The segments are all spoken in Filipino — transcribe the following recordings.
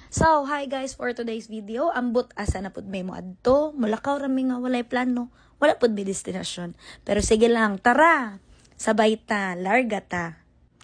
So, hi guys, for today's video, ambot asa na pud may mo adto, mulakaw rami nga walay plano, wala pud may destinasyon. Pero sige lang, tara, sabay ta, larga ta.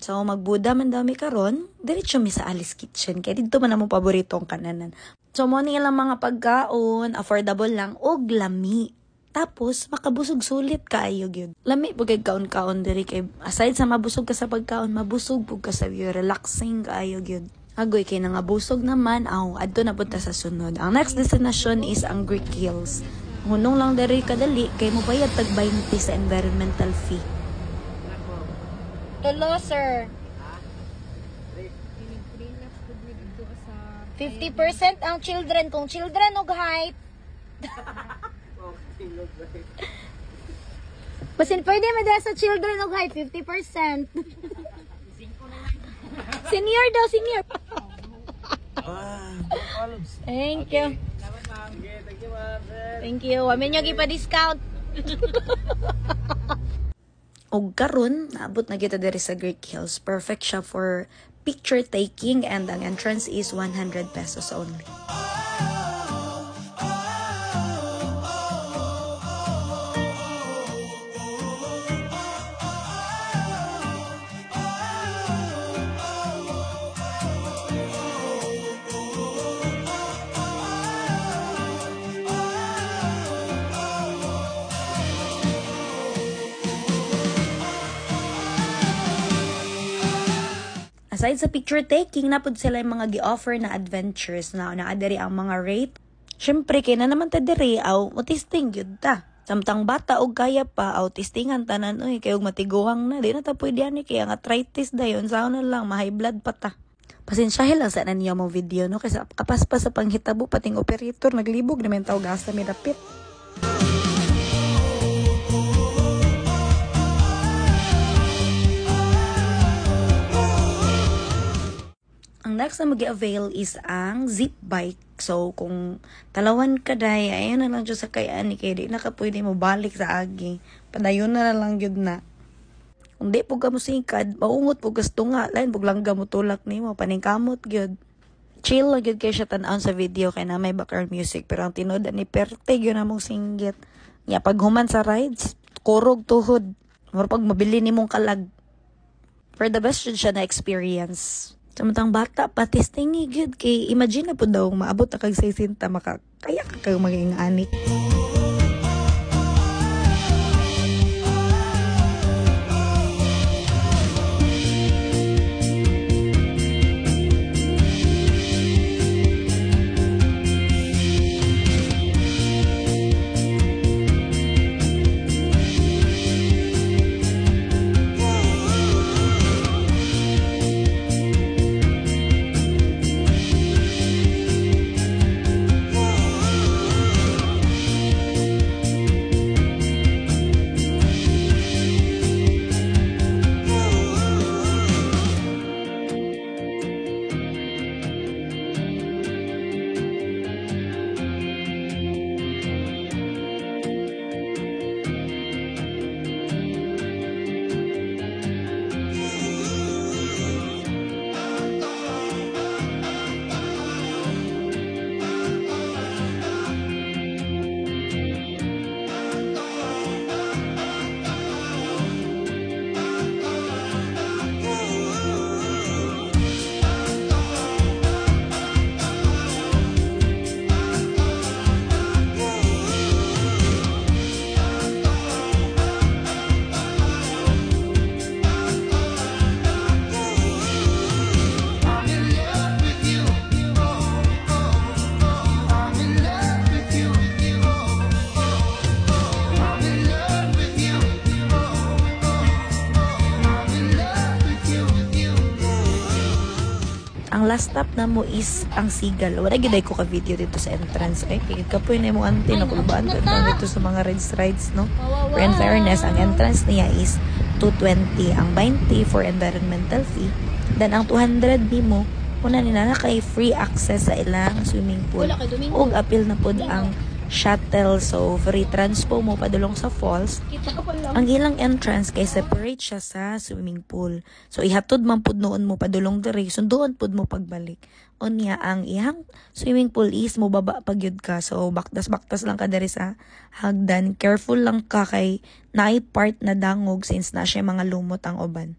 So, magbuda man daw mi karon, diretso mi sa Alice Kitchen, kaya dito man among paboritong kananan. So, mo ni lang mga pagkaon, affordable lang, og lami. Tapos, makabusog sulit kaayo gyud. Lami pud kay kaon-kaon diri kay aside sa mabusog ka sa pagkaon, mabusog pud ka sa view, relaxing kaayo gyud. Agoy kay nangabusog naman, adto na punta sa sunod. Ang next destination is ang Greek Hills. Hunong lang diri kadali kay mobayad tag 20 sa environmental fee. Tulo, sir. 50% ang children. Kung children og height. Basin pwede madala sa children og height 50%. Senior daw, senior. Thank you. Thank you. Amin nyo gipa-discount. Og karon, naabot na kita diri sa Greek Hills. Perfect siya for picture taking and ang entrance is 100 pesos only. Aside sa picture taking, napod sila yung mga gi-offer na adventures na naadari ang mga rate. Syempre, kaya na naman ta diri, autisting yun ta. Samtang bata og kaya pa, autistingan tanan, kayong matiguhang na. Di na ta pwede yan, kaya nga arthritis dayon, saan na lang, ma-high blood pa ta. Pasensyahe lang sa niya mo video, no? Kasi kapas pa sa panghitabo, pating operator, naglibog naman tao gasta may dapit. Ang next na mag-avail is ang zip bike. So, kung talawan ka day, ayun na lang dyan sa kayaan ni kaya di na ka pwede mo balik sa agi. Padayon na lang yun na. Kung di po ka mo singkad, maungot po gusto nga. Lain po lang mo tulak ni mo, paningkamot yun. Chill lang yun kayo siya tanaon sa video kaya na may background music. Pero ang tinood ni Perte yun na mong singgit. Nga, pag human sa rides, kurog tuhod. Mura pag mabili ni mong kalag. For the best yun siya na experience. Samantang bata, patis tingi good kay imagine na po daw maabot na kag 60 makakaya ka kag maging anik. Ang last stop na mo is ang Sigal. Wala giday ko ka video dito sa entrance. Ay, kikit ka po yun mo ante. Nakulubaan ko dito sa mga rides, no? For in fairness, ang entrance niya is 220. Ang 20 for environmental fee. Then, ang 200 mo, una nila na kay free access sa ilang swimming pool. Ug apil na pod ang shuttle, so free transpo mo padulong sa falls. Ang ilang entrance kay separate siya sa swimming pool. So ihatod man pud noon mo padulong diri, sunduon pud mo pagbalik. Unya ang ihang swimming pool is mo baba pagyud ka. So baktas lang ka diri sa hagdan. Careful lang ka kay naay part na dangog since na siya mga lumot ang uban.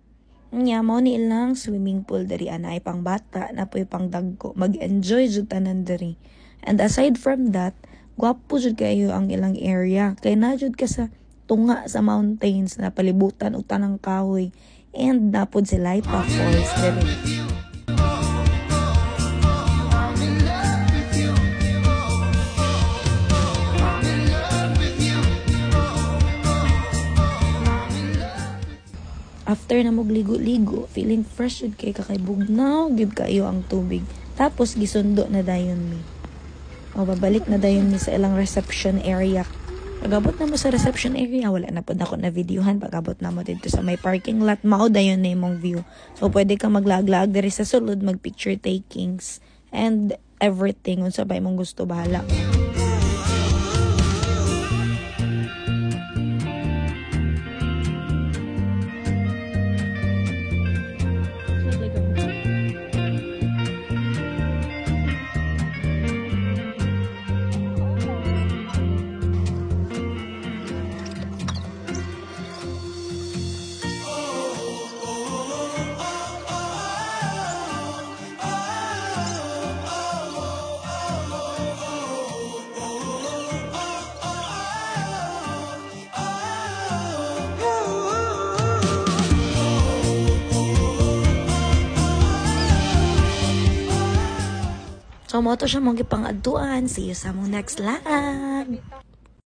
Nya mo ni ilang swimming pool diri anay pang bata na puy pang dagko. Mag-enjoy jud tanan diri. And aside from that, gwapo jud kayo ang ilang area. Kay na jud ka sa tunga sa mountains na palibutan og tanang kahoy. And napod si Laipa Falls diri. After na mogligo-ligo, feeling fresh jud kay bugnaw gyud kayo ang tubig. Tapos gisundo na dayon mi. O babalik na dayon mi sa ilang reception area. Pagabot na mo sa reception area, wala na pud ako na videohan. Pagabot na mo dito sa may parking lot, mao dayon na imong view. So pwede ka maglag-lag diri sa sulod, mag picture takings and everything unsa ba imong gusto bahala. So, mo to siya mong gipang-adtuan. See you sa mong next vlog.